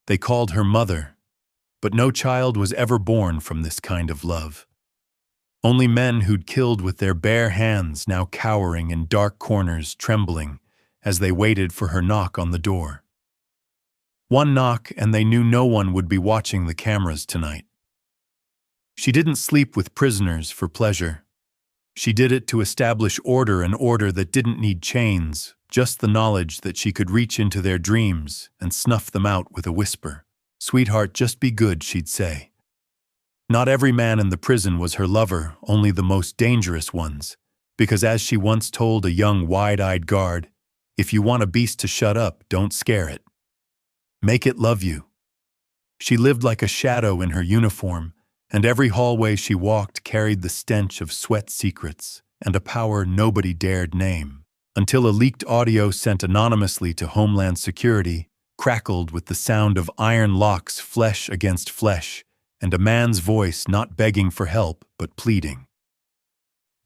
They called her mother, but no child was ever born from this kind of love. Only men who'd killed with their bare hands now cowering in dark corners, trembling as they waited for her knock on the door. One knock, and they knew no one would be watching the cameras tonight. She didn't sleep with prisoners for pleasure. She did it to establish order, an order that didn't need chains, just the knowledge that she could reach into their dreams and snuff them out with a whisper. "Sweetheart, just be good," she'd say. Not every man in the prison was her lover, only the most dangerous ones, because as she once told a young wide-eyed guard, "If you want a beast to shut up, don't scare it. Make it love you." She lived like a shadow in her uniform, and every hallway she walked carried the stench of sweat secrets and a power nobody dared name, until a leaked audio sent anonymously to Homeland Security crackled with the sound of iron locks, flesh against flesh, and a man's voice not begging for help but pleading.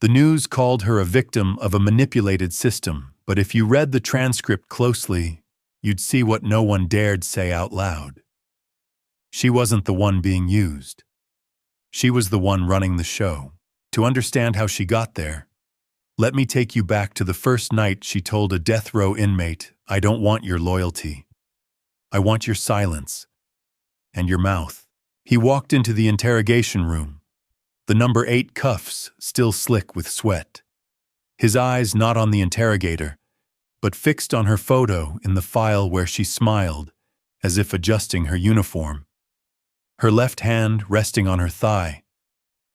The news called her a victim of a manipulated system, but if you read the transcript closely, you'd see what no one dared say out loud. She wasn't the one being used. She was the one running the show. To understand how she got there, let me take you back to the first night she told a death row inmate, "I don't want your loyalty. I want your silence and your mouth." He walked into the interrogation room, the number 8 cuffs still slick with sweat. His eyes not on the interrogator, but fixed on her photo in the file where she smiled, as if adjusting her uniform. Her left hand resting on her thigh,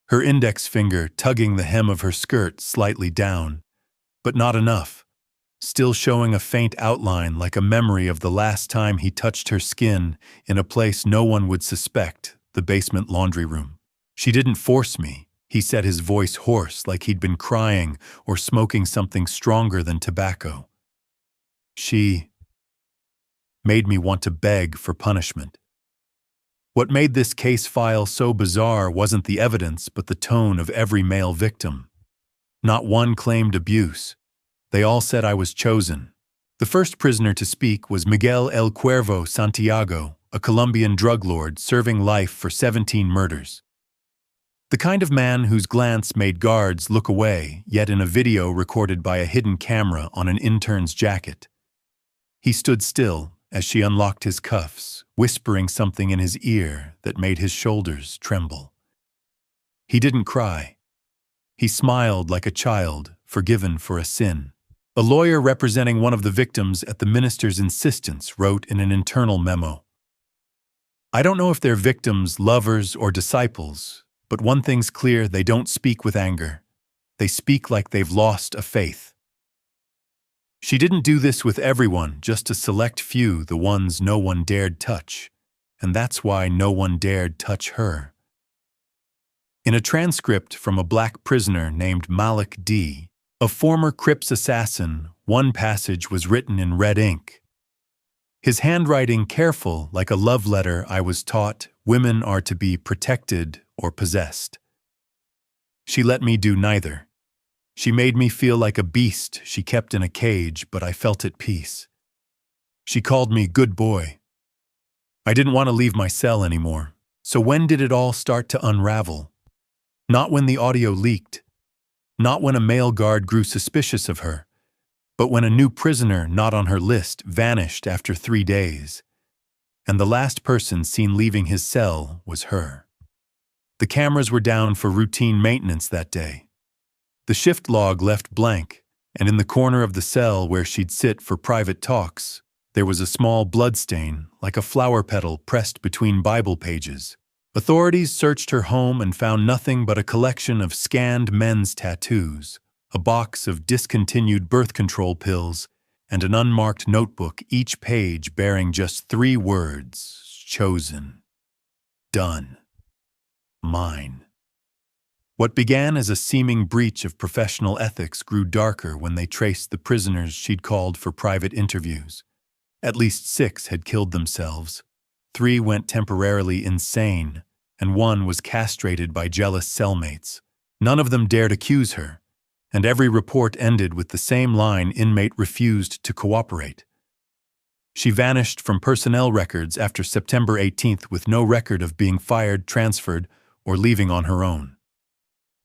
her index finger tugging the hem of her skirt slightly down, but not enough, still showing a faint outline like a memory of the last time he touched her skin in a place no one would suspect, the basement laundry room. "She didn't force me," he said, his voice hoarse like he'd been crying or smoking something stronger than tobacco. "She made me want to beg for punishment." What made this case file so bizarre wasn't the evidence, but the tone of every male victim. Not one claimed abuse. They all said I was chosen. The first prisoner to speak was Miguel El Cuervo Santiago, a Colombian drug lord serving life for 17 murders. The kind of man whose glance made guards look away, yet in a video recorded by a hidden camera on an intern's jacket. He stood still as she unlocked his cuffs, whispering something in his ear that made his shoulders tremble. He didn't cry. He smiled like a child, forgiven for a sin. A lawyer representing one of the victims at the minister's insistence wrote in an internal memo, "I don't know if they're victims, lovers, or disciples, but one thing's clear: they don't speak with anger. They speak like they've lost a faith." She didn't do this with everyone, just a select few, the ones no one dared touch. And that's why no one dared touch her. In a transcript from a black prisoner named Malik D., a former Crips assassin, one passage was written in red ink. His handwriting careful, like a love letter. "I was taught women are to be protected or possessed. She let me do neither. She made me feel like a beast she kept in a cage, but I felt at peace. She called me good boy. I didn't want to leave my cell anymore. So when did it all start to unravel? Not when the audio leaked, not when a male guard grew suspicious of her, but when a new prisoner not on her list vanished after 3 days, and the last person seen leaving his cell was her. The cameras were down for routine maintenance that day. The shift log left blank, and in the corner of the cell where she'd sit for private talks, there was a small bloodstain, like a flower petal pressed between Bible pages. Authorities searched her home and found nothing but a collection of scanned men's tattoos, a box of discontinued birth control pills, and an unmarked notebook, each page bearing just 3 words: chosen, done, mine. What began as a seeming breach of professional ethics grew darker when they traced the prisoners she'd called for private interviews. At least 6 had killed themselves, 3 went temporarily insane, and 1 was castrated by jealous cellmates. None of them dared accuse her, and every report ended with the same line: inmate refused to cooperate. She vanished from personnel records after September 18th with no record of being fired, transferred, or leaving on her own.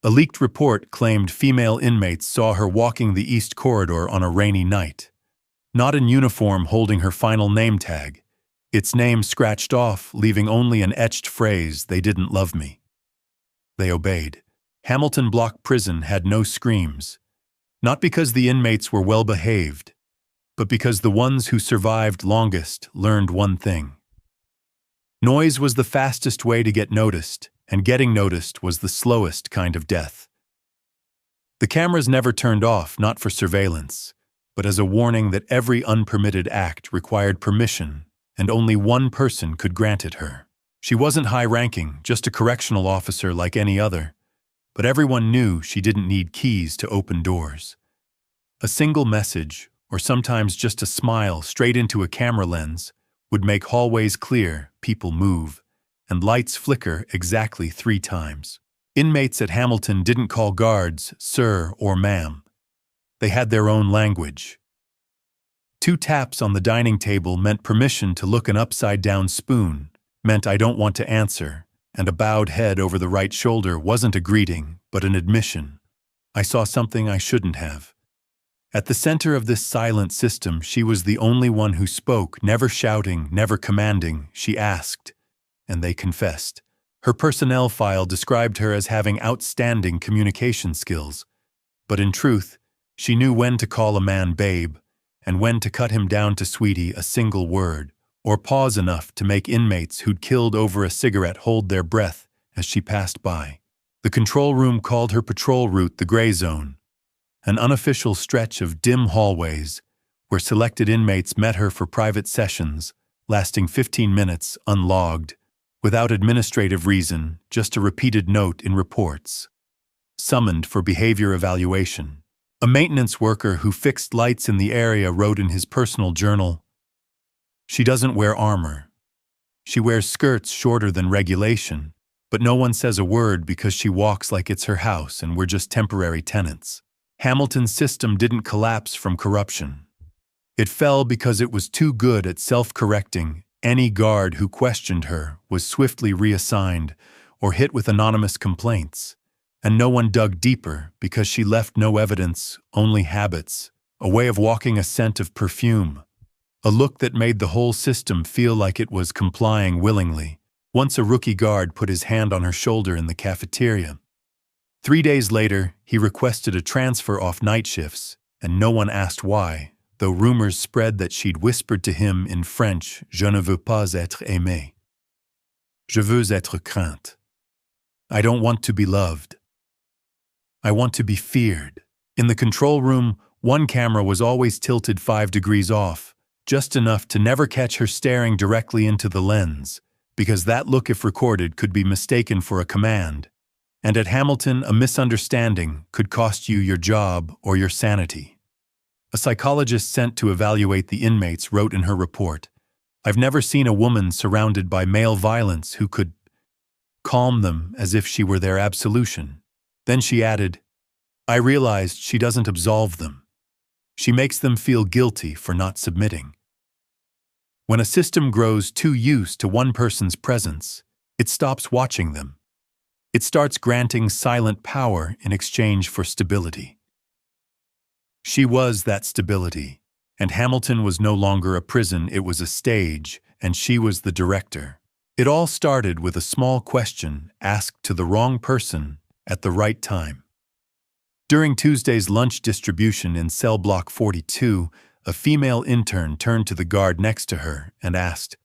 A leaked report claimed female inmates saw her walking the East Corridor on a rainy night. Not in uniform, holding her final name tag, its name scratched off, leaving only an etched phrase, "They didn't love me." They obeyed. Hamilton Block Prison had no screams, not because the inmates were well behaved, but because the ones who survived longest learned one thing. Noise was the fastest way to get noticed, and getting noticed was the slowest kind of death. The cameras never turned off, not for surveillance, but as a warning that every unpermitted act required permission, and only one person could grant it her. She wasn't high-ranking, just a correctional officer like any other, but everyone knew she didn't need keys to open doors. A single message, or sometimes just a smile straight into a camera lens, would make hallways clear, people move, and lights flicker exactly 3 times. Inmates at Hamilton didn't call guards sir or ma'am. They had their own language. 2 taps on the dining table meant permission to look. An upside-down spoon meant "I don't want to answer," and a bowed head over the right shoulder wasn't a greeting, but an admission. I saw something I shouldn't have. At the center of this silent system, she was the only one who spoke, never shouting, never commanding. She asked, and they confessed. Her personnel file described her as having outstanding communication skills, but in truth, she knew when to call a man babe, and when to cut him down to sweetie, a single word, or pause enough to make inmates who'd killed over a cigarette hold their breath as she passed by. The control room called her patrol route the gray zone, an unofficial stretch of dim hallways where selected inmates met her for private sessions, lasting 15 minutes unlogged, without administrative reason, just a repeated note in reports. Summoned for behavior evaluation. A maintenance worker who fixed lights in the area wrote in his personal journal, "She doesn't wear armor. She wears skirts shorter than regulation, but no one says a word because she walks like it's her house and we're just temporary tenants." Hamilton's system didn't collapse from corruption. It fell because it was too good at self-correcting. Any guard who questioned her was swiftly reassigned or hit with anonymous complaints, and no one dug deeper because she left no evidence, only habits, a way of walking, a scent of perfume, a look that made the whole system feel like it was complying willingly. Once a rookie guard put his hand on her shoulder in the cafeteria. 3 days later, he requested a transfer off night shifts, and no one asked why, though rumors spread that she'd whispered to him in French, "Je ne veux pas être aimée. Je veux être crainte. I don't want to be loved. I want to be feared." In the control room, one camera was always tilted 5 degrees off, just enough to never catch her staring directly into the lens, because that look, if recorded, could be mistaken for a command. And at Hamilton, a misunderstanding could cost you your job or your sanity. A psychologist sent to evaluate the inmates wrote in her report, "I've never seen a woman surrounded by male violence who could calm them as if she were their absolution." Then she added, "I realized she doesn't absolve them. She makes them feel guilty for not submitting." When a system grows too used to one person's presence, it stops watching them. It starts granting silent power in exchange for stability. She was that stability, and Hamilton was no longer a prison, it was a stage, and she was the director. It all started with a small question asked to the wrong person at the right time. During Tuesday's lunch distribution in cell block 42, a female intern turned to the guard next to her and asked,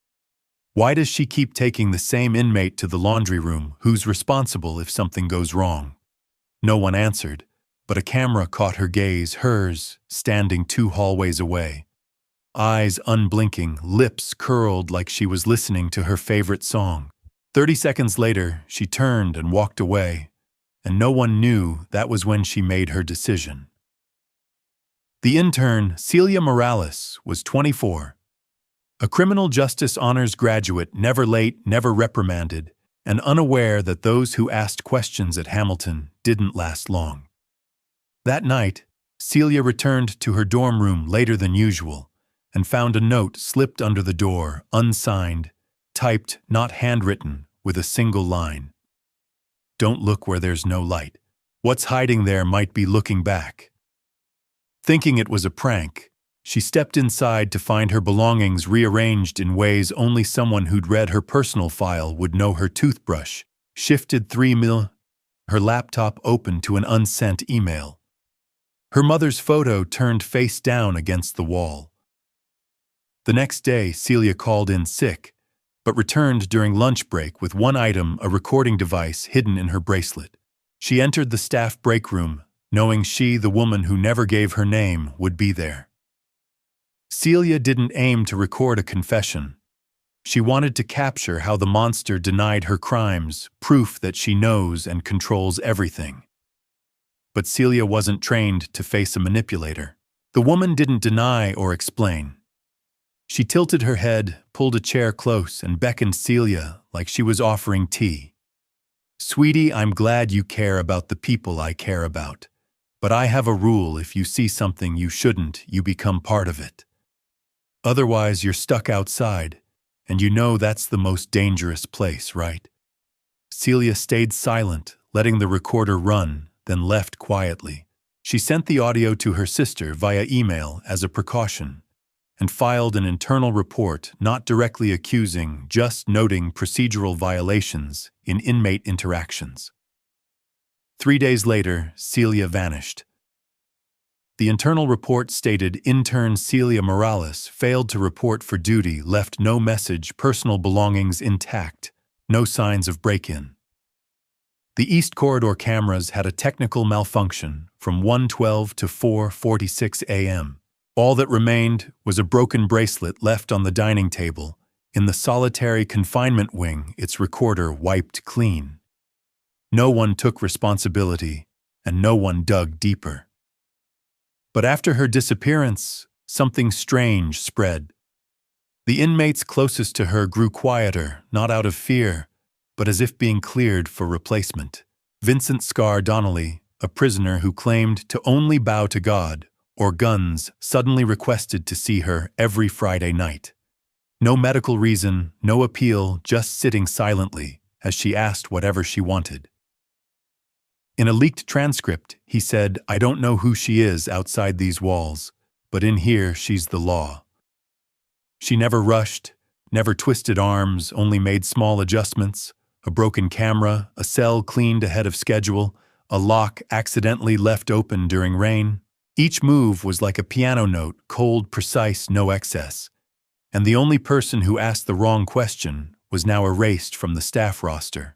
"Why does she keep taking the same inmate to the laundry room? Who's responsible if something goes wrong?" No one answered, but a camera caught her gaze, hers, standing 2 hallways away. Eyes unblinking, lips curled like she was listening to her favorite song. 30 seconds later, she turned and walked away, and no one knew that was when she made her decision. The intern, Celia Morales, was 24. A criminal justice honors graduate, never late, never reprimanded, and unaware that those who asked questions at Hamilton didn't last long. That night, Celia returned to her dorm room later than usual, and found a note slipped under the door, unsigned, typed, not handwritten, with a single line. Don't look where there's no light. What's hiding there might be looking back. Thinking it was a prank, she stepped inside to find her belongings rearranged in ways only someone who'd read her personal file would know. Her toothbrush shifted 3 her laptop open to an unsent email. Her mother's photo turned face down against the wall. The next day, Celia called in sick, but returned during lunch break with one item, a recording device, hidden in her bracelet. She entered the staff break room, knowing she, the woman who never gave her name, would be there. Celia didn't aim to record a confession. She wanted to capture how the monster denied her crimes, proof that she knows and controls everything. But Celia wasn't trained to face a manipulator. The woman didn't deny or explain. She tilted her head, pulled a chair close, and beckoned Celia like she was offering tea. "Sweetie, I'm glad you care about the people I care about. But I have a rule: if you see something you shouldn't, you become part of it. Otherwise, you're stuck outside, and you know that's the most dangerous place, right?" Celia stayed silent, letting the recorder run, then left quietly. She sent the audio to her sister via email as a precaution, and filed an internal report, not directly accusing, just noting procedural violations in inmate interactions. 3 days later, Celia vanished. The internal report stated intern Celia Morales failed to report for duty, left no message, personal belongings intact, no signs of break-in. The East Corridor cameras had a technical malfunction from 1:12 to 4:46 a.m. All that remained was a broken bracelet left on the dining table. In the solitary confinement wing, its recorder wiped clean. No one took responsibility, and no one dug deeper. But after her disappearance, something strange spread. The inmates closest to her grew quieter, not out of fear, but as if being cleared for replacement. Vincent Scar Donnelly, a prisoner who claimed to only bow to God or guns, suddenly requested to see her every Friday night. No medical reason, no appeal, just sitting silently as she asked whatever she wanted. In a leaked transcript, he said, "I don't know who she is outside these walls, but in here she's the law." She never rushed, never twisted arms, only made small adjustments: a broken camera, a cell cleaned ahead of schedule, a lock accidentally left open during rain. Each move was like a piano note, cold, precise, no excess. And the only person who asked the wrong question was now erased from the staff roster.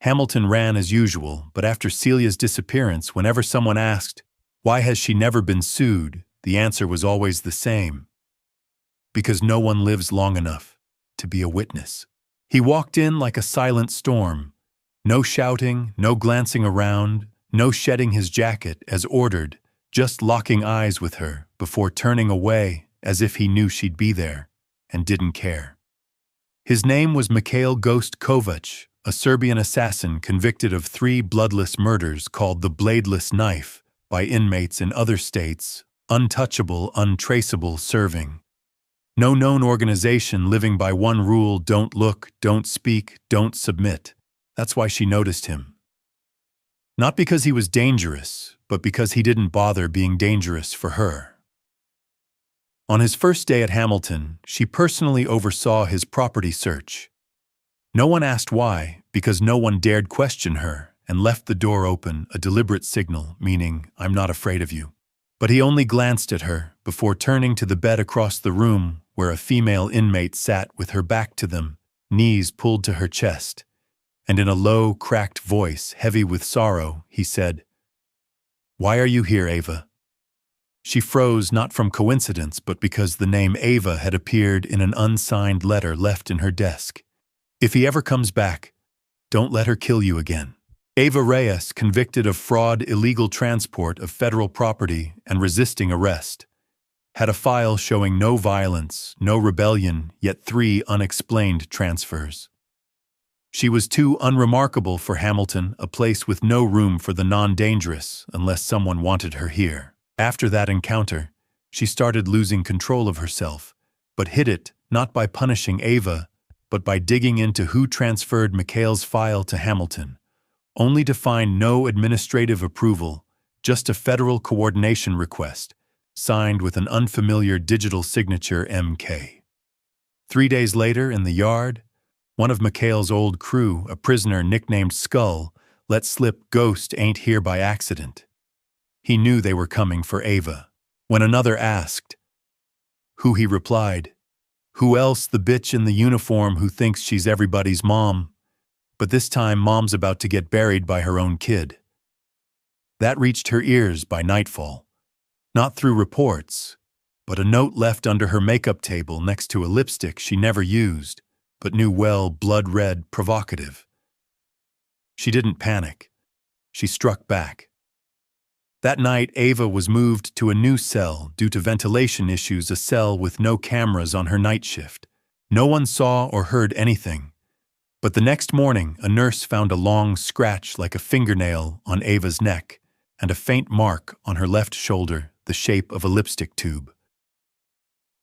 Hamilton ran as usual, but after Celia's disappearance, whenever someone asked, "Why has she never been sued?" the answer was always the same: because no one lives long enough to be a witness. He walked in like a silent storm. No shouting, no glancing around, no shedding his jacket as ordered, just locking eyes with her before turning away as if he knew she'd be there and didn't care. His name was Mikhail Ghost Kovac, a Serbian assassin convicted of 3 bloodless murders called the Bladeless Knife by inmates in other states, untouchable, untraceable, serving. No known organization living by one rule: don't look, don't speak, don't submit. That's why she noticed him. Not because he was dangerous, but because he didn't bother being dangerous for her. On his first day at Hamilton, she personally oversaw his property search. No one asked why, because no one dared question her, and left the door open, a deliberate signal, meaning, "I'm not afraid of you." But he only glanced at her before turning to the bed across the room where a female inmate sat with her back to them, knees pulled to her chest, and in a low, cracked voice, heavy with sorrow, he said, "Why are you here, Ava?" She froze, not from coincidence, but because the name Ava had appeared in an unsigned letter left in her desk. "If he ever comes back, don't let her kill you again." Ava Reyes, convicted of fraud, illegal transport of federal property, and resisting arrest, had a file showing no violence, no rebellion, yet 3 unexplained transfers. She was too unremarkable for Hamilton, a place with no room for the non-dangerous unless someone wanted her here. After that encounter, She started losing control of herself, but hid it not by punishing Ava, but by digging into who transferred Mikhail's file to Hamilton, only to find no administrative approval, just a federal coordination request, signed with an unfamiliar digital signature MK. 3 days later, in the yard, one of Mikhail's old crew, a prisoner nicknamed Skull, let slip "Ghost ain't here by accident." He knew they were coming for Ava. When another asked who, he replied, "Who else, the bitch in the uniform who thinks she's everybody's mom? But this time mom's about to get buried by her own kid." That reached her ears by nightfall, not through reports, but a note left under her makeup table next to a lipstick she never used, but knew well, blood-red, provocative. She didn't panic. She struck back. That night, Ava was moved to a new cell due to ventilation issues, a cell with no cameras on her night shift. No one saw or heard anything. But the next morning, a nurse found a long scratch like a fingernail on Ava's neck and a faint mark on her left shoulder, the shape of a lipstick tube.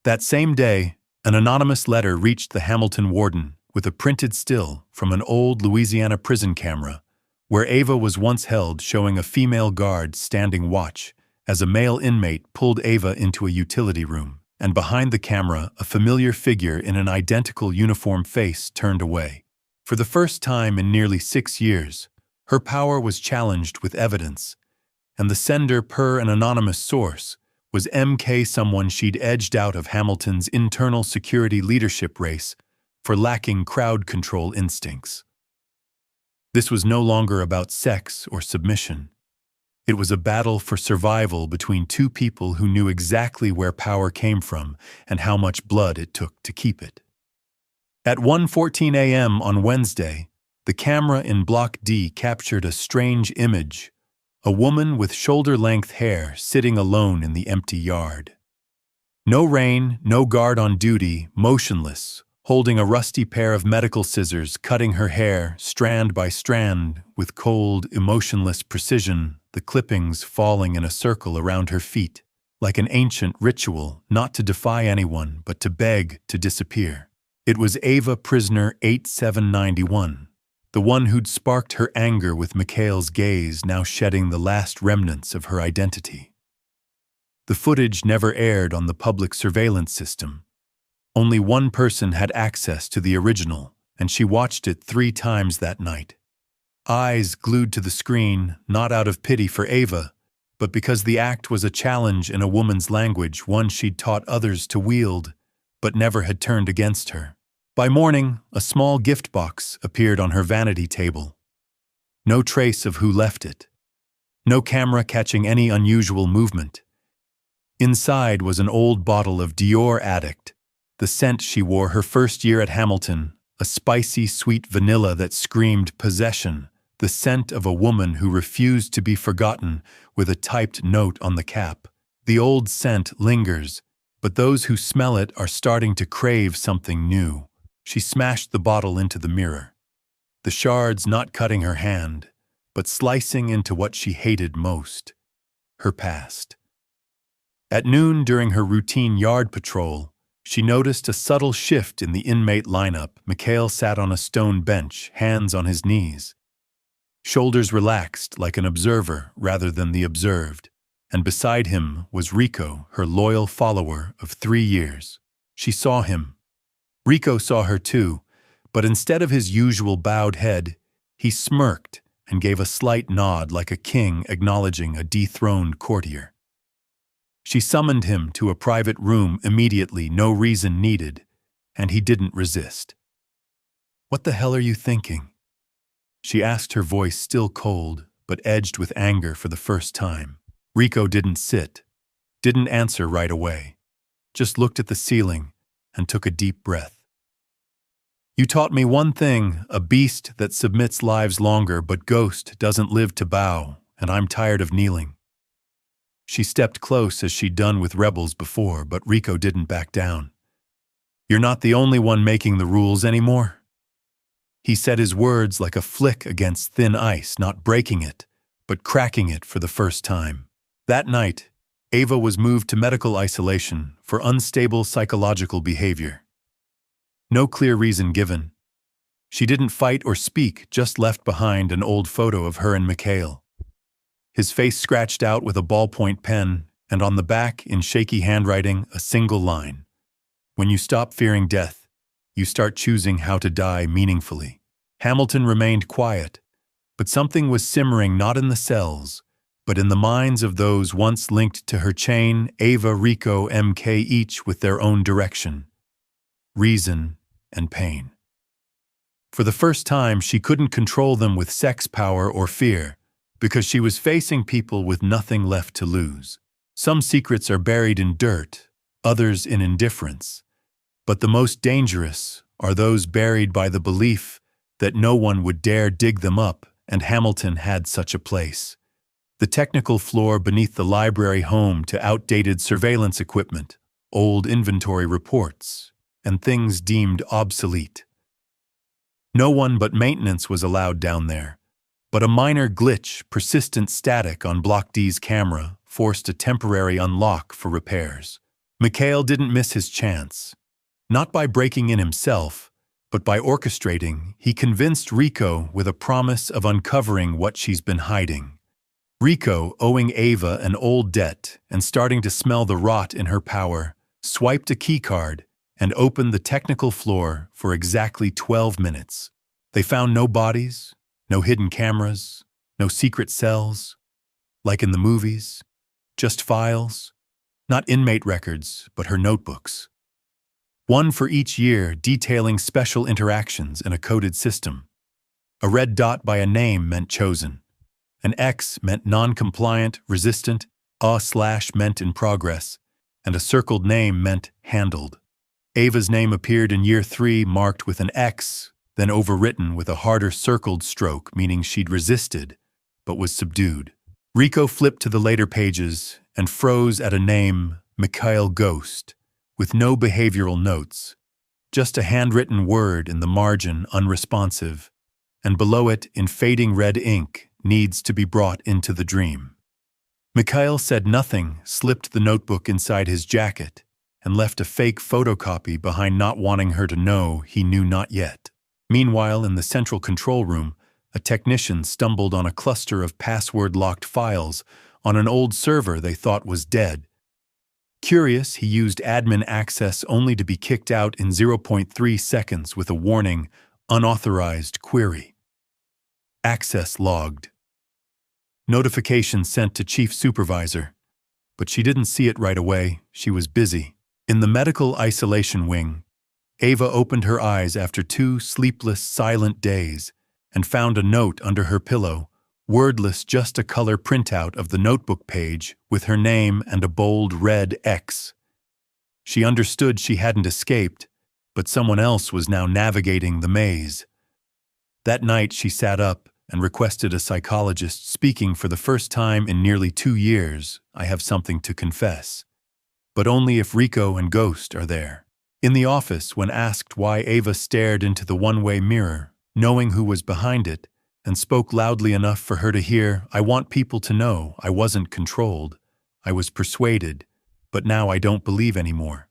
That same day, an anonymous letter reached the Hamilton warden with a printed still from an old Louisiana prison camera where Ava was once held, showing a female guard standing watch as a male inmate pulled Ava into a utility room, and behind the camera, a familiar figure in an identical uniform face turned away. For the first time in nearly 6 years, her power was challenged with evidence, and the sender, per an anonymous source, was MK, someone she'd edged out of Hamilton's internal security leadership race for lacking crowd control instincts. This was no longer about sex or submission. It was a battle for survival between two people who knew exactly where power came from and how much blood it took to keep it. At 1:14 a.m. on Wednesday, the camera in Block D captured a strange image, a woman with shoulder-length hair sitting alone in the empty yard. No rain, no guard on duty, motionless, holding a rusty pair of medical scissors, cutting her hair, strand by strand, with cold, emotionless precision, the clippings falling in a circle around her feet, like an ancient ritual, not to defy anyone, but to beg to disappear. It was Ava, prisoner 8791, the one who'd sparked her anger with Mikhail's gaze, now shedding the last remnants of her identity. The footage never aired on the public surveillance system. Only one person had access to the original, and she watched it 3 times that night. Eyes glued to the screen, not out of pity for Ava, but because the act was a challenge in a woman's language, one she'd taught others to wield, but never had turned against her. By morning, a small gift box appeared on her vanity table. No trace of who left it. No camera catching any unusual movement. Inside was an old bottle of Dior Addict, the scent she wore her first year at Hamilton, a spicy, sweet vanilla that screamed possession, the scent of a woman who refused to be forgotten, with a typed note on the cap. The old scent lingers, but those who smell it are starting to crave something new. She smashed the bottle into the mirror, the shards not cutting her hand, but slicing into what she hated most, her past. At noon, during her routine yard patrol, she noticed a subtle shift in the inmate lineup. Mikhail sat on a stone bench, hands on his knees. Shoulders relaxed like an observer rather than the observed, and beside him was Rico, her loyal follower of 3 years. She saw him. Rico saw her too, but instead of his usual bowed head, he smirked and gave a slight nod like a king acknowledging a dethroned courtier. She summoned him to a private room immediately, no reason needed, and he didn't resist. "What the hell are you thinking?" she asked, her voice still cold, but edged with anger for the first time. Rico didn't sit, didn't answer right away, just looked at the ceiling and took a deep breath. "You taught me one thing, a beast that submits lives longer, but Ghost doesn't live to bow, and I'm tired of kneeling." She stepped close as she'd done with rebels before, but Rico didn't back down. "You're not the only one making the rules anymore." He said his words like a flick against thin ice, not breaking it, but cracking it for the first time. That night, Ava was moved to medical isolation for unstable psychological behavior. No clear reason given. She didn't fight or speak, just left behind an old photo of her and Mikhail. His face scratched out with a ballpoint pen, and on the back, in shaky handwriting, a single line. When you stop fearing death, you start choosing how to die meaningfully. Hamilton remained quiet, but something was simmering not in the cells, but in the minds of those once linked to her chain, Ava, Rico, MK, each with their own direction, reason, and pain. For the first time, she couldn't control them with sex power or fear, because she was facing people with nothing left to lose. Some secrets are buried in dirt, others in indifference. But the most dangerous are those buried by the belief that no one would dare dig them up, and Hamilton had such a place. The technical floor beneath the library, home to outdated surveillance equipment, old inventory reports, and things deemed obsolete. No one but maintenance was allowed down there, but a minor glitch, persistent static on Block D's camera, forced a temporary unlock for repairs. Mikhail didn't miss his chance. Not by breaking in himself, but by orchestrating, he convinced Rico with a promise of uncovering what she's been hiding. Rico, owing Ava an old debt and starting to smell the rot in her power, swiped a keycard and opened the technical floor for exactly 12 minutes. They found no bodies, no hidden cameras, no secret cells, like in the movies, just files, not inmate records, but her notebooks. One for each year, detailing special interactions in a coded system. A red dot by a name meant chosen. An X meant non-compliant, resistant, a slash meant in progress, and a circled name meant handled. Ava's name appeared in year 3, marked with an X, then overwritten with a harder circled stroke, meaning she'd resisted, but was subdued. Rico flipped to the later pages and froze at a name, Mikhail Ghost, with no behavioral notes, just a handwritten word in the margin, unresponsive, and below it, in fading red ink, needs to be brought into the dream. Mikhail said nothing, slipped the notebook inside his jacket, and left a fake photocopy behind, not wanting her to know he knew not yet. Meanwhile, in the central control room, a technician stumbled on a cluster of password-locked files on an old server they thought was dead. Curious, he used admin access only to be kicked out in 0.3 seconds with a warning, unauthorized query. Access logged. Notification sent to Chief Supervisor, but she didn't see it right away. She was busy. In the medical isolation wing, Ava opened her eyes after 2 sleepless, silent days and found a note under her pillow, wordless, just a color printout of the notebook page with her name and a bold red X. She understood she hadn't escaped, but someone else was now navigating the maze. That night she sat up and requested a psychologist. Speaking for the first time in nearly 2 years, I have something to confess. But only if Rico and Ghost are there. In the office, when asked why, Ava stared into the one-way mirror, knowing who was behind it, and spoke loudly enough for her to hear, "I want people to know I wasn't controlled. I was persuaded, but now I don't believe anymore."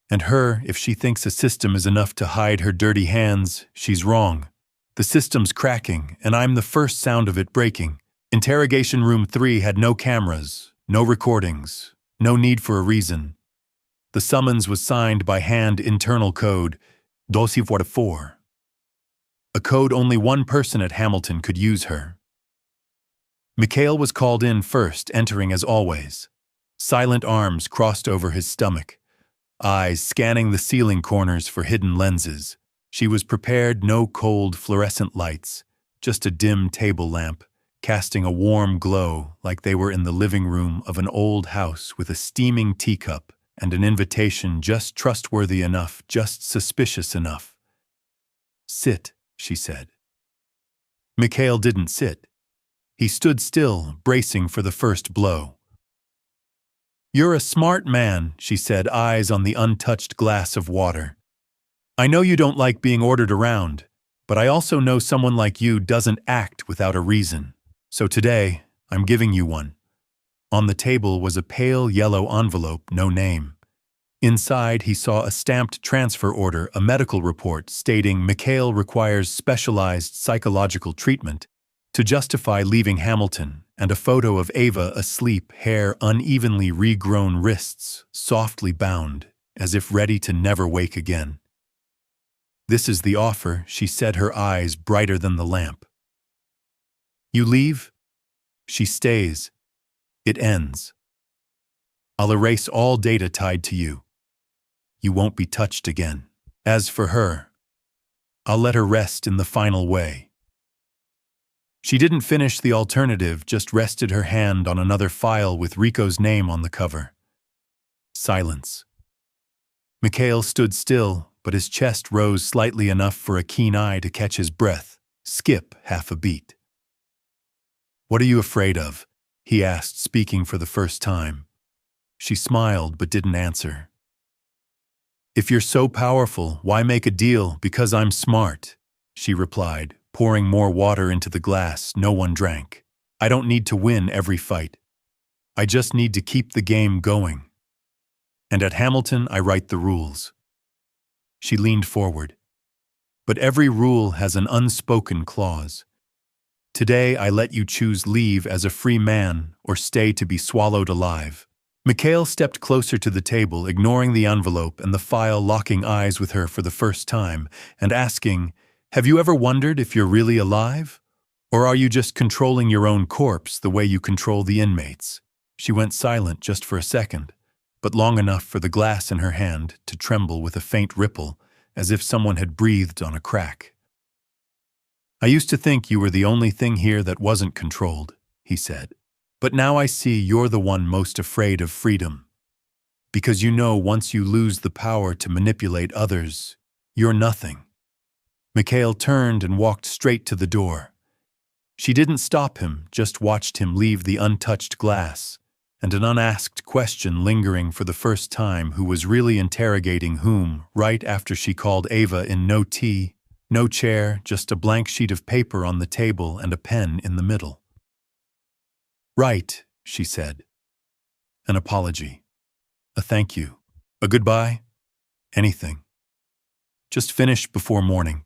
And her, if she thinks a system is enough to hide her dirty hands, she's wrong. The system's cracking, and I'm the first sound of it breaking. Interrogation room 3 had no cameras, no recordings, no need for a reason. The summons was signed by hand, internal code 244. A code only one person at Hamilton could use. Her. Mikhail was called in first, entering as always. Silent arms crossed over his stomach, eyes scanning the ceiling corners for hidden lenses. She was prepared, no cold fluorescent lights, just a dim table lamp, casting a warm glow like they were in the living room of an old house, with a steaming teacup and an invitation just trustworthy enough, just suspicious enough. "Sit," she said. Mikhail didn't sit. He stood still, bracing for the first blow. "You're a smart man," she said, eyes on the untouched glass of water. "I know you don't like being ordered around, but I also know someone like you doesn't act without a reason. So today, I'm giving you one. On the table was a pale yellow envelope, no name. Inside, he saw a stamped transfer order, a medical report stating Mikhail requires specialized psychological treatment to justify leaving Hamilton, and a photo of Ava asleep, hair unevenly regrown, wrists softly bound, as if ready to never wake again. "This is the offer," she said, her eyes brighter than the lamp. "You leave? She stays. It ends. I'll erase all data tied to you. You won't be touched again. As for her, I'll let her rest in the final way." She didn't finish the alternative, just rested her hand on another file with Rico's name on the cover. Silence. Mikhail stood still, but his chest rose slightly enough for a keen eye to catch his breath, skip half a beat. "What are you afraid of?" he asked, speaking for the first time. She smiled but didn't answer. "If you're so powerful, why make a deal? Because I'm smart," she replied, pouring more water into the glass no one drank. "I don't need to win every fight. I just need to keep the game going. And at Hamilton, I write the rules." She leaned forward. "But every rule has an unspoken clause. Today, I let you choose leave as a free man or stay to be swallowed alive." Mikhail stepped closer to the table, ignoring the envelope and the file, locking eyes with her for the first time, and asking, "Have you ever wondered if you're really alive? Or are you just controlling your own corpse the way you control the inmates?" She went silent just for a second, but long enough for the glass in her hand to tremble with a faint ripple, as if someone had breathed on a crack. "I used to think you were the only thing here that wasn't controlled," he said. "But now I see you're the one most afraid of freedom. Because you know once you lose the power to manipulate others, you're nothing." Mikhail turned and walked straight to the door. She didn't stop him, just watched him leave the untouched glass, and an unasked question lingering for the first time: who was really interrogating whom, right after she called Ava in. No tea, no chair, just a blank sheet of paper on the table and a pen in the middle. "Right," she said. "An apology. A thank you. A goodbye. Anything. Just finish before morning."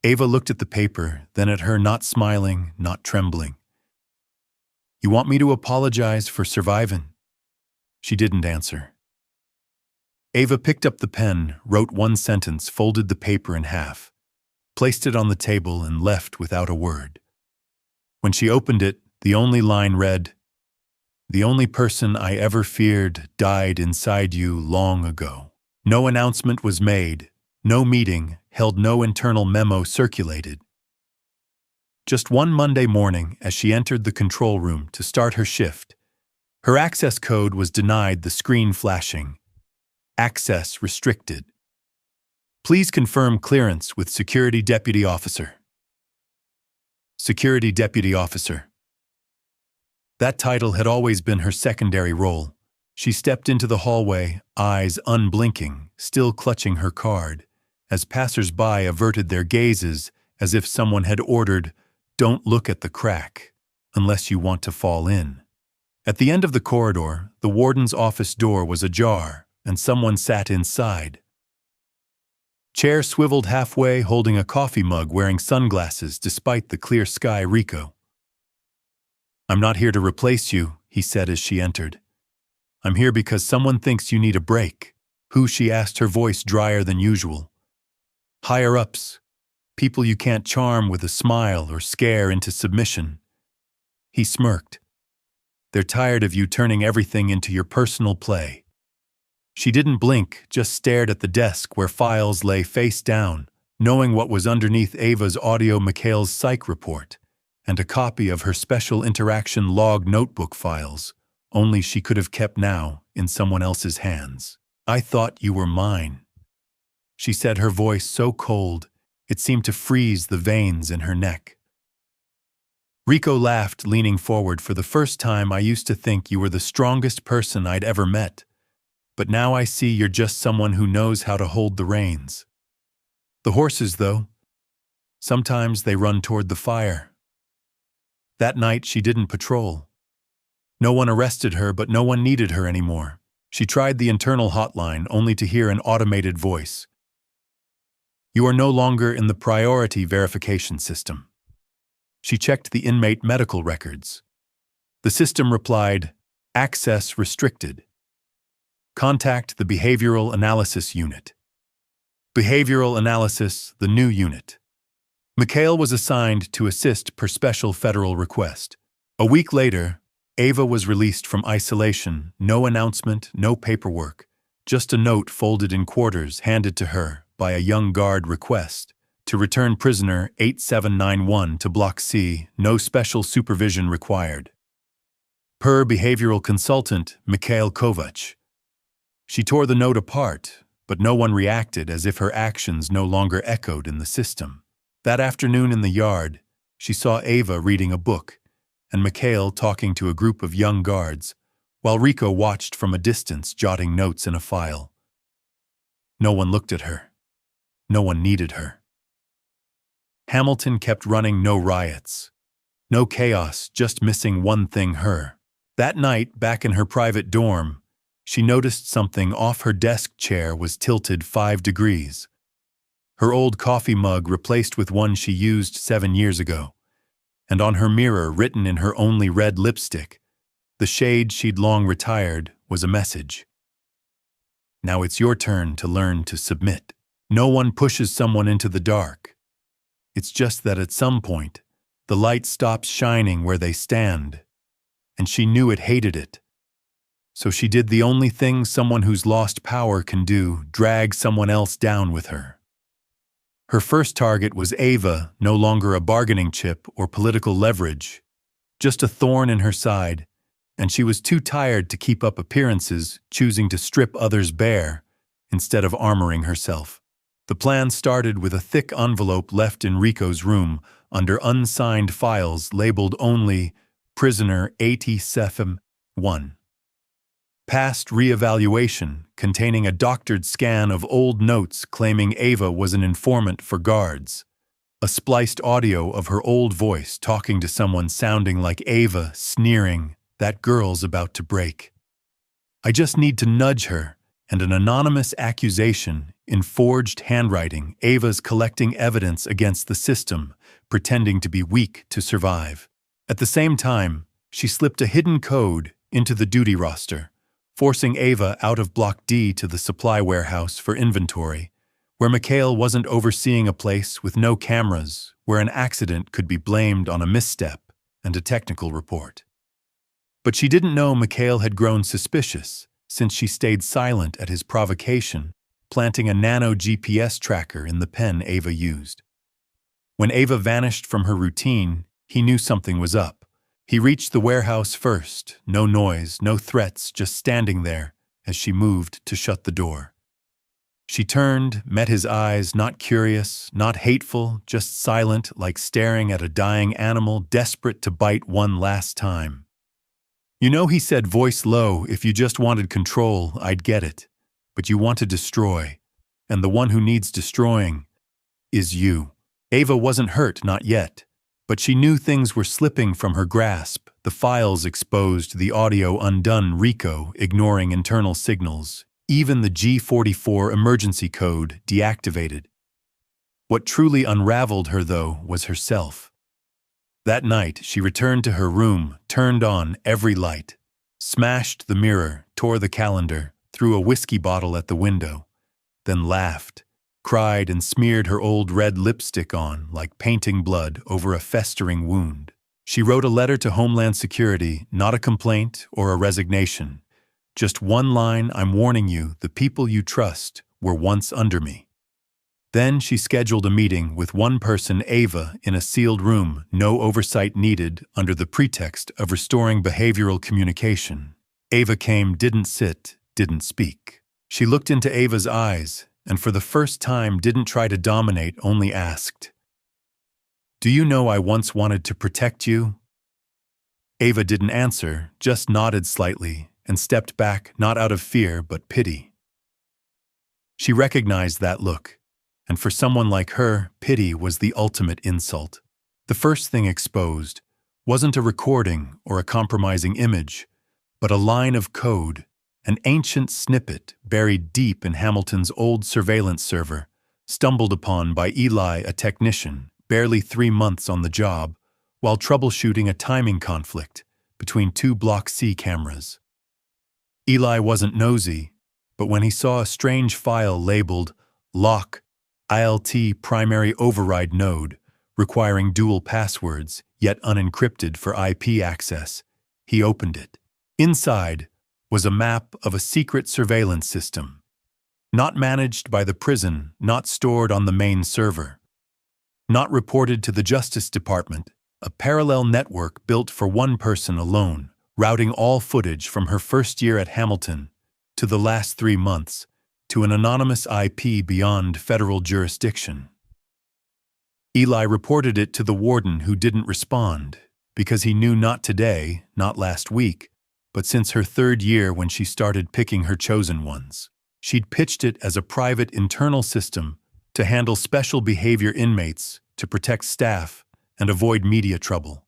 Ava looked at the paper, then at her, not smiling, not trembling. "You want me to apologize for surviving?" She didn't answer. Ava picked up the pen, wrote one sentence, folded the paper in half, placed it on the table, and left without a word. When she opened it, the only line read, "The only person I ever feared died inside you long ago." No announcement was made, no meeting held, no internal memo circulated. Just one Monday morning, as she entered the control room to start her shift, her access code was denied, the screen flashing. "Access restricted. Please confirm clearance with Security Deputy Officer." Security Deputy Officer. That title had always been her secondary role. She stepped into the hallway, eyes unblinking, still clutching her card, as passers-by averted their gazes as if someone had ordered, "Don't look at the crack, unless you want to fall in." At the end of the corridor, the warden's office door was ajar, and someone sat inside. Chair swiveled halfway, holding a coffee mug, wearing sunglasses despite the clear sky. "Rico." "I'm not here to replace you," he said as she entered. "I'm here because someone thinks you need a break." "Who?" she asked, her voice drier than usual. "Higher-ups. People you can't charm with a smile or scare into submission." He smirked. "They're tired of you turning everything into your personal play." She didn't blink, just stared at the desk where files lay face down, knowing what was underneath: Ava's audio, Mikhail's psych report, and a copy of her special interaction log notebook files, only she could have kept now in someone else's hands. "I thought you were mine," she said, her voice so cold it seemed to freeze the veins in her neck. Rico laughed, leaning forward. "For the first time, I used to think you were the strongest person I'd ever met. But now I see you're just someone who knows how to hold the reins. The horses, though, sometimes they run toward the fire." That night she didn't patrol. No one arrested her, but no one needed her anymore. She tried the internal hotline only to hear an automated voice. You are no longer in the priority verification system. She checked the inmate medical records. The system replied, access restricted. Contact the Behavioral Analysis Unit. Behavioral Analysis, the new unit. Mikhail was assigned to assist per special federal request. A week later, Ava was released from isolation, no announcement, no paperwork, just a note folded in quarters handed to her by a young guard request to return prisoner 8791 to Block C, no special supervision required. Per behavioral consultant Mikhail Kovac. She tore the note apart, but no one reacted, as if her actions no longer echoed in the system. That afternoon in the yard, she saw Ava reading a book and Mikhail talking to a group of young guards, while Rico watched from a distance, jotting notes in a file. No one looked at her. No one needed her. Hamilton kept running, no riots. No chaos, just missing one thing, her. That night, back in her private dorm, she noticed something off. Her desk chair was tilted 5 degrees. Her old coffee mug replaced with one she used 7 years ago. And on her mirror, written in her only red lipstick, the shade she'd long retired, was a message. Now it's your turn to learn to submit. No one pushes someone into the dark. It's just that at some point, the light stops shining where they stand, and she knew it, hated it. So she did the only thing someone who's lost power can do, drag someone else down with her. Her first target was Ava, no longer a bargaining chip or political leverage, just a thorn in her side, and she was too tired to keep up appearances, choosing to strip others bare instead of armoring herself. The plan started with a thick envelope left in Rico's room under unsigned files labeled only Prisoner 87-1. Past reevaluation, containing a doctored scan of old notes claiming Ava was an informant for guards. A spliced audio of her old voice talking to someone sounding like Ava, sneering, "That girl's about to break. I just need to nudge her," and an anonymous accusation in forged handwriting. Ava's collecting evidence against the system, pretending to be weak to survive. At the same time, she slipped a hidden code into the duty roster, forcing Ava out of Block D to the supply warehouse for inventory, where Mikhail wasn't overseeing a place with no cameras, where an accident could be blamed on a misstep and a technical report. But she didn't know Mikhail had grown suspicious, since she stayed silent at his provocation, planting a nano GPS tracker in the pen Ava used. When Ava vanished from her routine, he knew something was up. He reached the warehouse first, no noise, no threats, just standing there as she moved to shut the door. She turned, met his eyes, not curious, not hateful, just silent, like staring at a dying animal desperate to bite one last time. "You know," he said, voice low, "if you just wanted control, I'd get it. But you want to destroy, and the one who needs destroying is you." Ava wasn't hurt, not yet, but she knew things were slipping from her grasp. The files exposed, the audio undone, Rico ignoring internal signals, even the G44 emergency code deactivated. What truly unraveled her, though, was herself. That night, she returned to her room, turned on every light, smashed the mirror, tore the calendar, threw a whiskey bottle at the window, then laughed, cried, and smeared her old red lipstick on like painting blood over a festering wound. She wrote a letter to Homeland Security, not a complaint or a resignation. Just one line: "I'm warning you, the people you trust were once under me." Then she scheduled a meeting with one person, Ava, in a sealed room, no oversight needed, under the pretext of restoring behavioral communication. Ava came, didn't sit, didn't speak. She looked into Ava's eyes, and for the first time didn't try to dominate, only asked, "Do you know I once wanted to protect you?" Ava didn't answer, just nodded slightly, and stepped back, not out of fear, but pity. She recognized that look, and for someone like her, pity was the ultimate insult. The first thing exposed wasn't a recording or a compromising image, but a line of code, an ancient snippet buried deep in Hamilton's old surveillance server, stumbled upon by Eli, a technician, barely 3 months on the job, while troubleshooting a timing conflict between two Block C cameras. Eli wasn't nosy, but when he saw a strange file labeled Lock ILT Primary Override Node, requiring dual passwords, yet unencrypted for IP access, he opened it. Inside was a map of a secret surveillance system, not managed by the prison, not stored on the main server, not reported to the Justice Department, a parallel network built for one person alone, routing all footage from her first year at Hamilton to the last 3 months to an anonymous IP beyond federal jurisdiction. Eli reported it to the warden, who didn't respond because he knew not today, not last week, but since her 3rd year when she started picking her chosen ones. She'd pitched it as a private internal system to handle special behavior inmates, to protect staff, and avoid media trouble.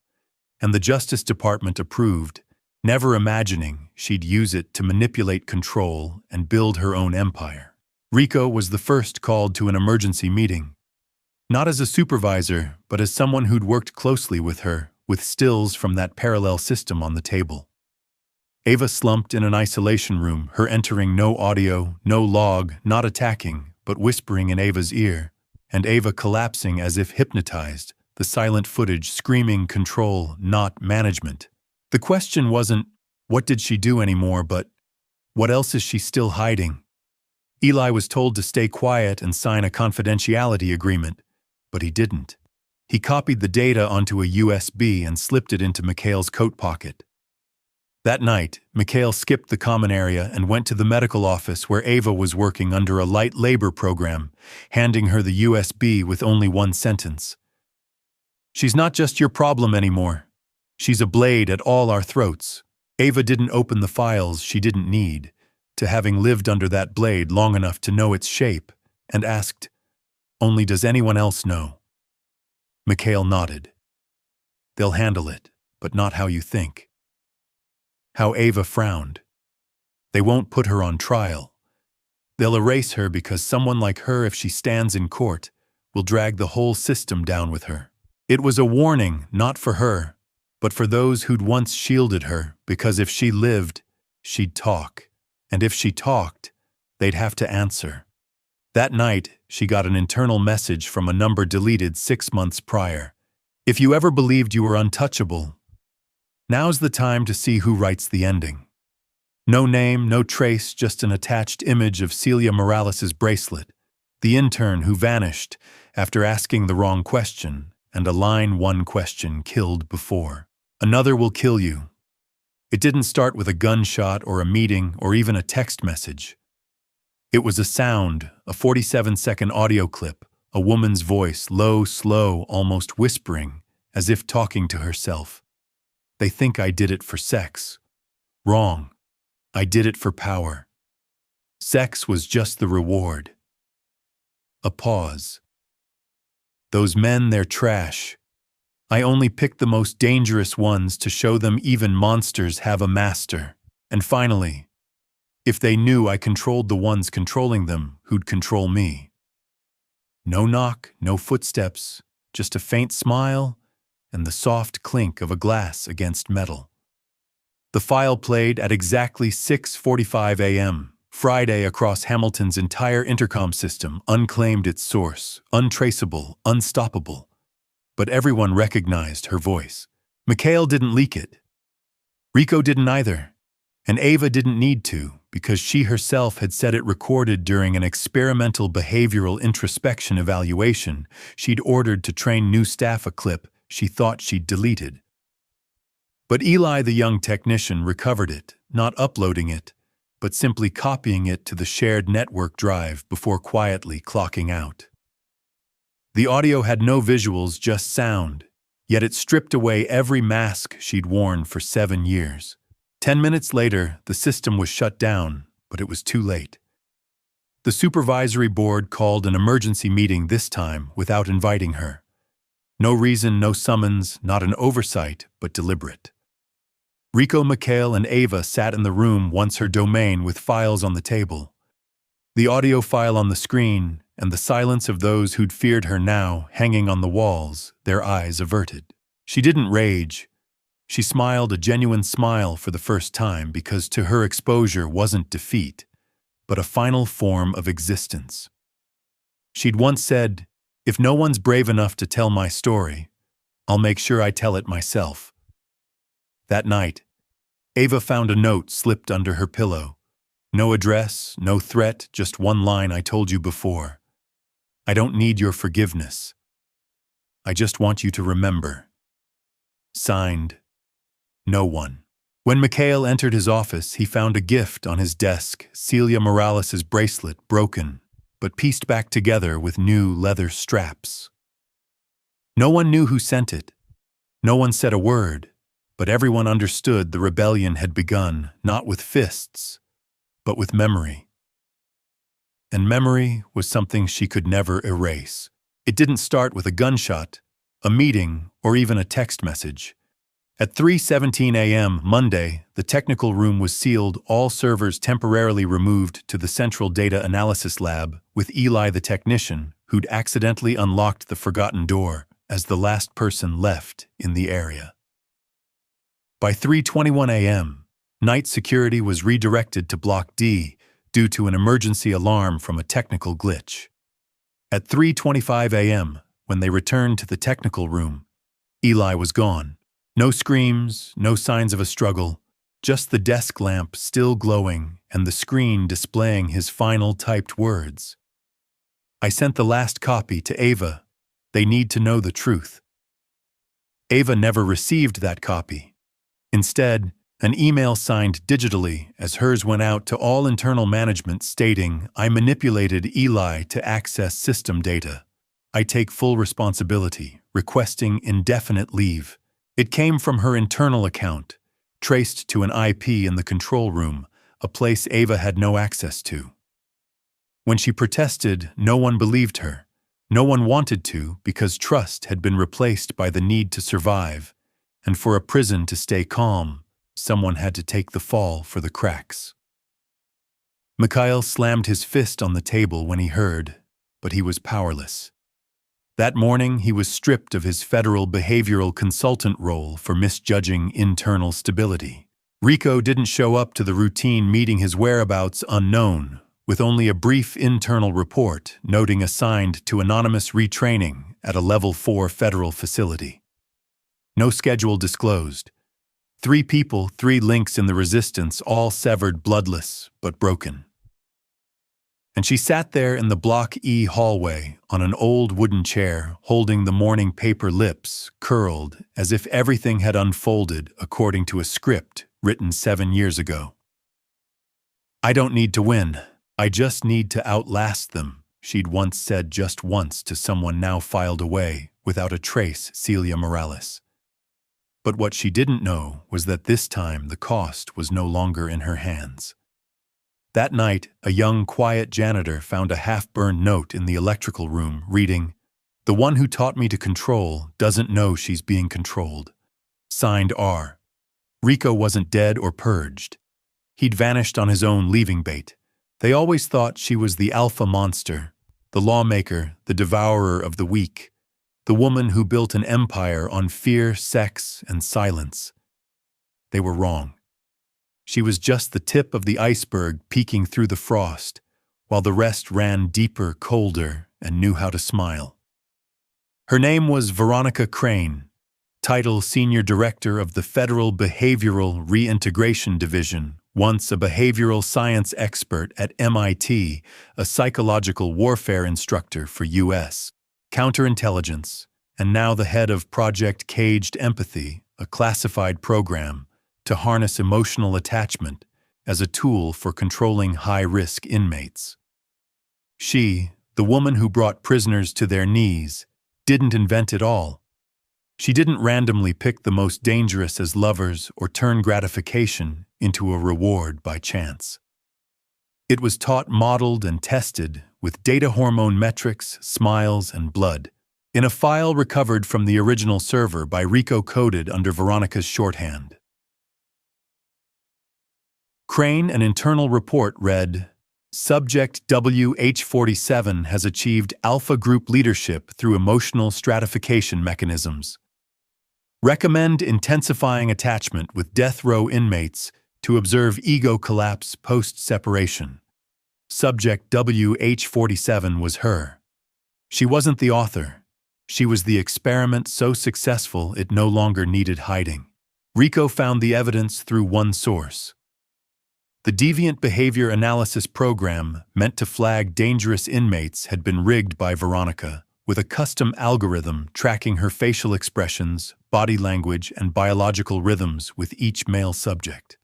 And the Justice Department approved, never imagining she'd use it to manipulate control and build her own empire. Rico was the first called to an emergency meeting, not as a supervisor, but as someone who'd worked closely with her, with stills from that parallel system on the table. Ava slumped in an isolation room, her entering no audio, no log, not attacking, but whispering in Ava's ear, and Ava collapsing as if hypnotized, the silent footage screaming control, not management. The question wasn't, what did she do anymore, but what else is she still hiding? Eli was told to stay quiet and sign a confidentiality agreement, but he didn't. He copied the data onto a USB and slipped it into Mikhail's coat pocket. That night, Mikhail skipped the common area and went to the medical office where Ava was working under a light labor program, handing her the USB with only one sentence. "She's not just your problem anymore. She's a blade at all our throats." Ava didn't open the files she didn't need, to having lived under that blade long enough to know its shape, and asked, "Only does anyone else know?" Mikhail nodded. "They'll handle it, but not how you think." How Ava frowned. "They won't put her on trial. They'll erase her because someone like her, if she stands in court, will drag the whole system down with her." It was a warning, not for her, but for those who'd once shielded her, because if she lived, she'd talk. And if she talked, they'd have to answer. That night, she got an internal message from a number deleted 6 months prior. "If you ever believed you were untouchable, now's the time to see who writes the ending." No name, no trace, just an attached image of Celia Morales' bracelet, the intern who vanished after asking the wrong question, and a line, "One question killed before. Another will kill you." It didn't start with a gunshot or a meeting or even a text message. It was a sound, a 47-second audio clip, a woman's voice, low, slow, almost whispering, as if talking to herself. "They think I did it for sex. Wrong. I did it for power. Sex was just the reward." A pause. "Those men, they're trash. I only picked the most dangerous ones to show them even monsters have a master." And finally, "If they knew I controlled the ones controlling them, who'd control me?" No knock, no footsteps, just a faint smile and the soft clink of a glass against metal. The file played at exactly 6:45 a.m. Friday across Hamilton's entire intercom system, unclaimed its source, untraceable, unstoppable. But everyone recognized her voice. Mikhail didn't leak it. Rico didn't either. And Ava didn't need to, because she herself had said it recorded during an experimental behavioral introspection evaluation she'd ordered to train new staff, a clip she thought she'd deleted. But Eli, the young technician, recovered it, not uploading it, but simply copying it to the shared network drive before quietly clocking out. The audio had no visuals, just sound, yet it stripped away every mask she'd worn for 7 years. 10 minutes later, the system was shut down, but it was too late. The supervisory board called an emergency meeting, this time without inviting her. No reason, no summons, not an oversight, but deliberate. Rico, Mikhail, and Ava sat in the room once her domain with files on the table. The audio file on the screen, and the silence of those who'd feared her now hanging on the walls, their eyes averted. She didn't rage. She smiled a genuine smile for the first time because to her exposure wasn't defeat, but a final form of existence. She'd once said, "If no one's brave enough to tell my story, I'll make sure I tell it myself." That night, Ava found a note slipped under her pillow. No address, no threat, just one line: "I told you before. I don't need your forgiveness. I just want you to remember." Signed, No One. When Mikhail entered his office, he found a gift on his desk, Celia Morales' bracelet, broken, but pieced back together with new leather straps. No one knew who sent it. No one said a word, but everyone understood the rebellion had begun, not with fists, but with memory. And memory was something she could never erase. It didn't start with a gunshot, a meeting, or even a text message. At 3:17 a.m. Monday, the technical room was sealed, all servers temporarily removed to the Central Data Analysis Lab, with Eli the technician, who'd accidentally unlocked the forgotten door, as the last person left in the area. By 3:21 a.m., night security was redirected to Block D due to an emergency alarm from a technical glitch. At 3:25 a.m., when they returned to the technical room, Eli was gone. No screams, no signs of a struggle, just the desk lamp still glowing and the screen displaying his final typed words. "I sent the last copy to Ava. They need to know the truth." Ava never received that copy. Instead, an email signed digitally as hers went out to all internal management stating, "I manipulated Eli to access system data. I take full responsibility, requesting indefinite leave." It came from her internal account, traced to an IP in the control room, a place Ava had no access to. When she protested, no one believed her. No one wanted to, because trust had been replaced by the need to survive, and for a prison to stay calm, someone had to take the fall for the cracks. Mikhail slammed his fist on the table when he heard, but he was powerless. That morning, he was stripped of his federal behavioral consultant role for misjudging internal stability. Rico didn't show up to the routine meeting, his whereabouts unknown, with only a brief internal report noting assigned to anonymous retraining at a Level 4 federal facility. No schedule disclosed. 3 people, 3 links in the resistance, all severed, bloodless, but broken. And she sat there in the Block E hallway on an old wooden chair, holding the morning paper, lips curled as if everything had unfolded according to a script written 7 years ago. "I don't need to win. I just need to outlast them," she'd once said just once to someone now filed away without a trace, Celia Morales. But what she didn't know was that this time the cost was no longer in her hands. That night, a young, quiet janitor found a half-burned note in the electrical room reading, "The one who taught me to control doesn't know she's being controlled." Signed R. Rico wasn't dead or purged. He'd vanished on his own leaving bait. They always thought she was the alpha monster, the lawmaker, the devourer of the weak, the woman who built an empire on fear, sex, and silence. They were wrong. She was just the tip of the iceberg peeking through the frost, while the rest ran deeper, colder, and knew how to smile. Her name was Veronica Crane, title Senior Director of the Federal Behavioral Reintegration Division, once a behavioral science expert at MIT, a psychological warfare instructor for U.S. counterintelligence, and now the head of Project Caged Empathy, a classified program to harness emotional attachment as a tool for controlling high-risk inmates. She, the woman who brought prisoners to their knees, didn't invent it all. She didn't randomly pick the most dangerous as lovers or turn gratification into a reward by chance. It was taught, modeled, and tested with data hormone metrics, smiles, and blood. in a file recovered from the original server by Rico coded under Veronica's shorthand. Crane, an internal report read, Subject WH-47 has achieved alpha group leadership through emotional stratification mechanisms. Recommend intensifying attachment with death row inmates to observe ego collapse post-separation. Subject WH-47 was her. She wasn't the author. She was the experiment so successful it no longer needed hiding. Rico found the evidence through one source. The deviant behavior analysis program meant to flag dangerous inmates had been rigged by Veronica, with a custom algorithm tracking her facial expressions, body language, and biological rhythms with each male subject.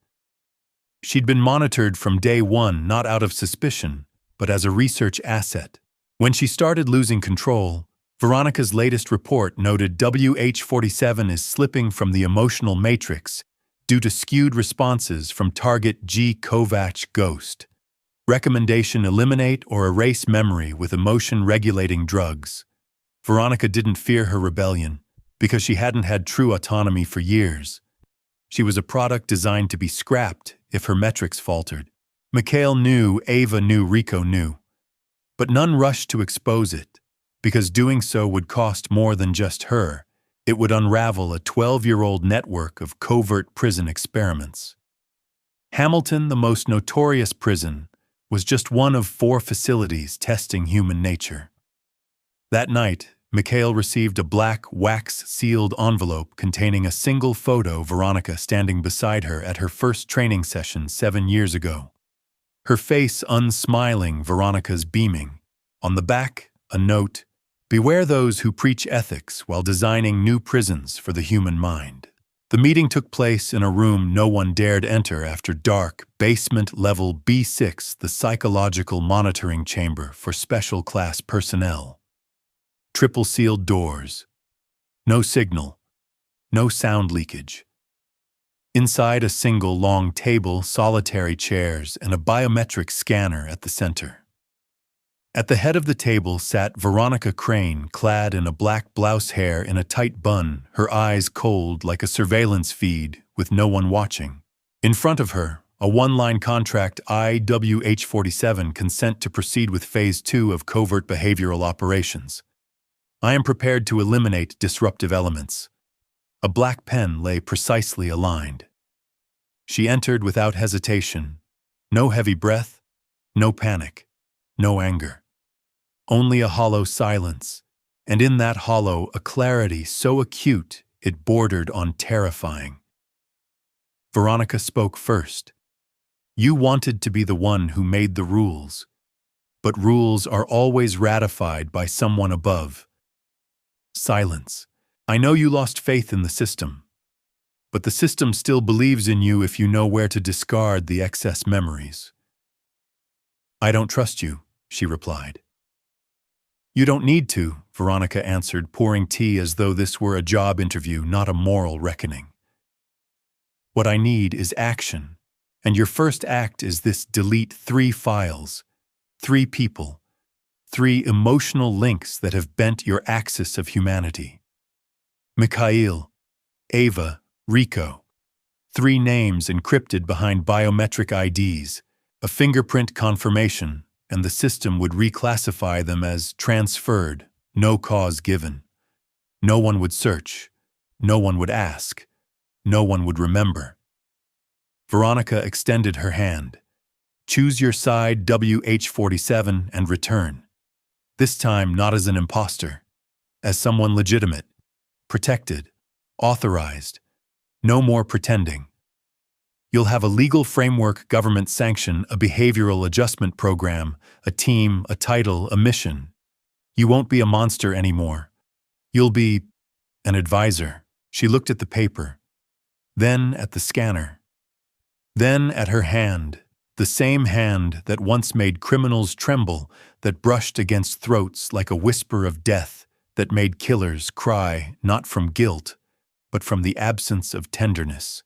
She'd been monitored from day one not out of suspicion, but as a research asset. When she started losing control, Veronica's latest report noted WH-47 is slipping from the emotional matrix due to skewed responses from target G. Kovacs Ghost. Recommendation: eliminate or erase memory with emotion-regulating drugs. Veronica didn't fear her rebellion, because she hadn't had true autonomy for years. She was a product designed to be scrapped if her metrics faltered. Mikhail knew, Ava knew, Rico knew. But none rushed to expose it, because doing so would cost more than just her. It would unravel a 12-year-old network of covert prison experiments. Hamilton, the most notorious prison, was just one of 4 facilities testing human nature. That night, Mikhail received a black, wax-sealed envelope containing a single photo of Veronica standing beside her at her first training session 7 years ago. Her face unsmiling, Veronica's beaming. On the back, a note, "Beware those who preach ethics while designing new prisons for the human mind." The meeting took place in a room no one dared enter after dark, basement-level B6, the psychological monitoring chamber for special class personnel. Triple-sealed doors. No signal. No sound leakage. Inside, a single long table, solitary chairs, and a biometric scanner at the center. At the head of the table sat Veronica Crane, clad in a black blouse, hair in a tight bun, her eyes cold like a surveillance feed, with no one watching. In front of her, a one-line contract: IWH-47, consent to proceed with Phase 2 of covert behavioral operations. I am prepared to eliminate disruptive elements. A black pen lay precisely aligned. She entered without hesitation. No heavy breath, no panic, no anger. Only a hollow silence, and in that hollow a clarity so acute it bordered on terrifying. Veronica spoke first. You wanted to be the one who made the rules, but rules are always ratified by someone above. Silence. I know you lost faith in the system, but the system still believes in you if you know where to discard the excess memories. I don't trust you, she replied. You don't need to, Veronica answered, pouring tea as though this were a job interview, not a moral reckoning. What I need is action, and your first act is this: delete 3 files, 3 people, 3 emotional links that have bent your axis of humanity. Mikhail, Ava, Rico. 3 names encrypted behind biometric IDs, a fingerprint confirmation, and the system would reclassify them as transferred, no cause given. No one would search, no one would ask, no one would remember. Veronica extended her hand. Choose your side, WH-47, and return. This time not as an imposter, as someone legitimate, protected, authorized. No more pretending. You'll have a legal framework, government sanction, a behavioral adjustment program, a team, a title, a mission. You won't be a monster anymore. You'll be an advisor. She looked at the paper, then at the scanner, then at her hand, the same hand that once made criminals tremble, that brushed against throats like a whisper of death, that made killers cry not from guilt, but from the absence of tenderness.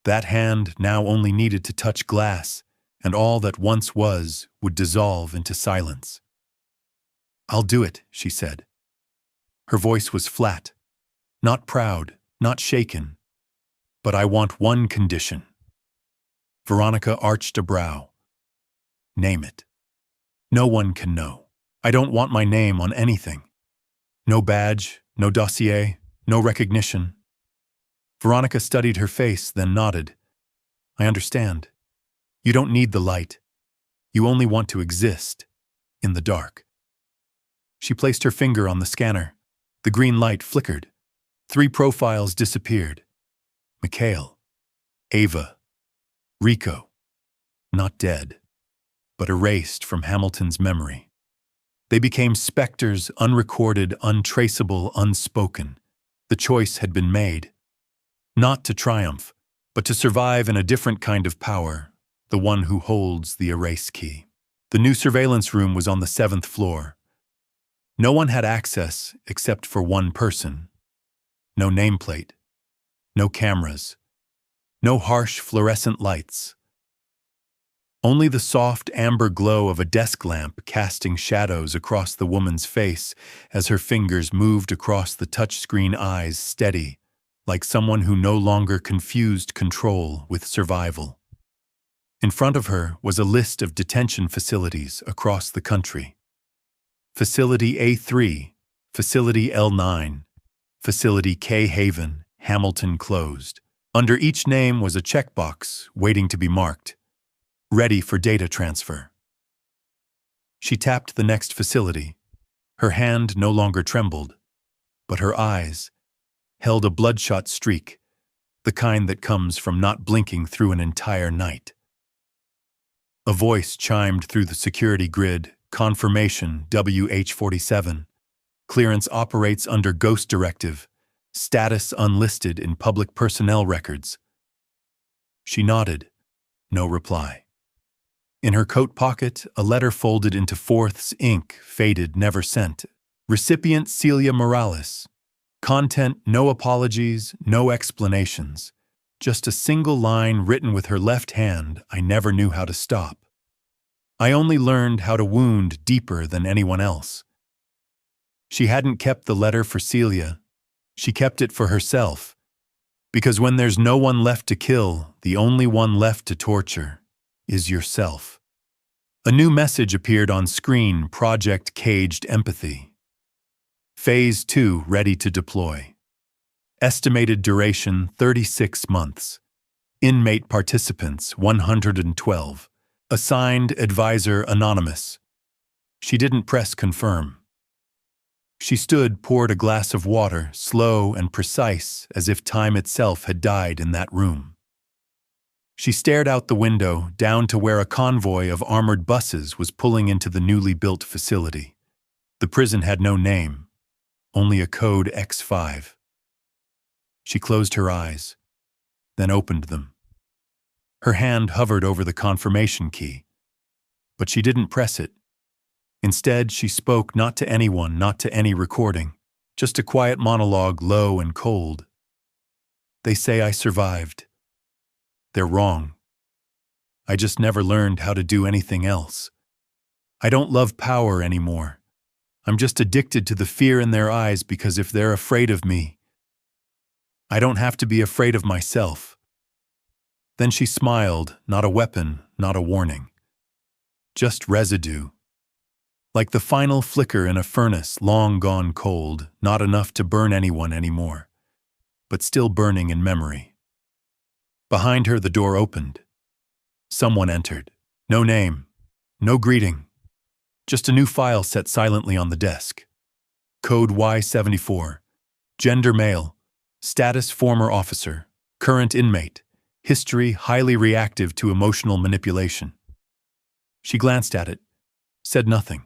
That hand now only needed to touch glass, and all that once was would dissolve into silence. I'll do it, she said. Her voice was flat, not proud, not shaken. But I want one condition. Veronica arched a brow. Name it. No one can know. I don't want my name on anything. No badge, no dossier, no recognition. Veronica studied her face, then nodded. I understand. You don't need the light. You only want to exist, in the dark. She placed her finger on the scanner. The green light flickered. 3 profiles disappeared. Mikhail, Ava, Rico. Not dead, but erased from Hamilton's memory. They became specters, unrecorded, untraceable, unspoken. The choice had been made. Not to triumph, but to survive in a different kind of power, the one who holds the erase key. The new surveillance room was on the 7th floor. No one had access except for one person. No nameplate. No cameras. No harsh fluorescent lights. Only the soft amber glow of a desk lamp casting shadows across the woman's face as her fingers moved across the touchscreen eyes, steady, like someone who no longer confused control with survival. In front of her was a list of detention facilities across the country. Facility A3, Facility L9, Facility K Haven, Hamilton closed. Under each name was a checkbox waiting to be marked, ready for data transfer. She tapped the next facility. Her hand no longer trembled, but her eyes held a bloodshot streak, the kind that comes from not blinking through an entire night. A voice chimed through the security grid, confirmation WH-47. Clearance operates under Ghost Directive. Status unlisted in public personnel records. She nodded. No reply. In her coat pocket, a letter folded into fourths ink, faded, never sent. Recipient Celia Morales. Content, no apologies, no explanations. Just a single line written with her left hand I never knew how to stop. I only learned how to wound deeper than anyone else. She hadn't kept the letter for Celia. She kept it for herself. Because when there's no one left to kill, the only one left to torture is yourself. A new message appeared on screen, Project Caged Empathy. Phase 2 ready to deploy. Estimated duration 36 months. Inmate participants 112. Assigned advisor anonymous. She didn't press confirm. She stood, poured a glass of water, slow and precise, as if time itself had died in that room. She stared out the window, down to where a convoy of armored buses was pulling into the newly built facility. The prison had no name, only a code X5. She closed her eyes, then opened them. Her hand hovered over the confirmation key, but she didn't press it. Instead, she spoke not to anyone, not to any recording, just a quiet monologue, low and cold. They say I survived. They're wrong. I just never learned how to do anything else. I don't love power anymore. I'm just addicted to the fear in their eyes because if they're afraid of me, I don't have to be afraid of myself. Then she smiled, not a weapon, not a warning. Just residue. Like the final flicker in a furnace long gone cold, not enough to burn anyone anymore, but still burning in memory. Behind her, the door opened. Someone entered. No name, no greeting, just a new file set silently on the desk. Code Y74, gender male, status former officer, current inmate, history highly reactive to emotional manipulation. She glanced at it, said nothing.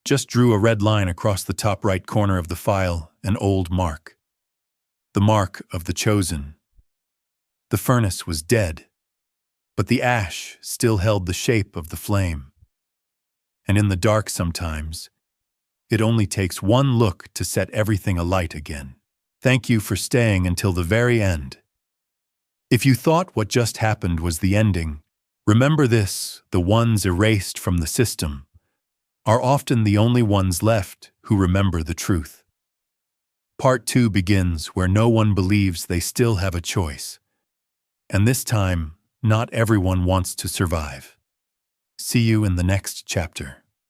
Just drew a red line across the top right corner of the file, an old mark. The mark of the chosen. The furnace was dead, but the ash still held the shape of the flame. And in the dark sometimes, it only takes one look to set everything alight again. Thank you for staying until the very end. If you thought what just happened was the ending, remember this: the ones erased from the system are often the only ones left who remember the truth. Part 2 begins where no one believes they still have a choice. And this time, not everyone wants to survive. See you in the next chapter.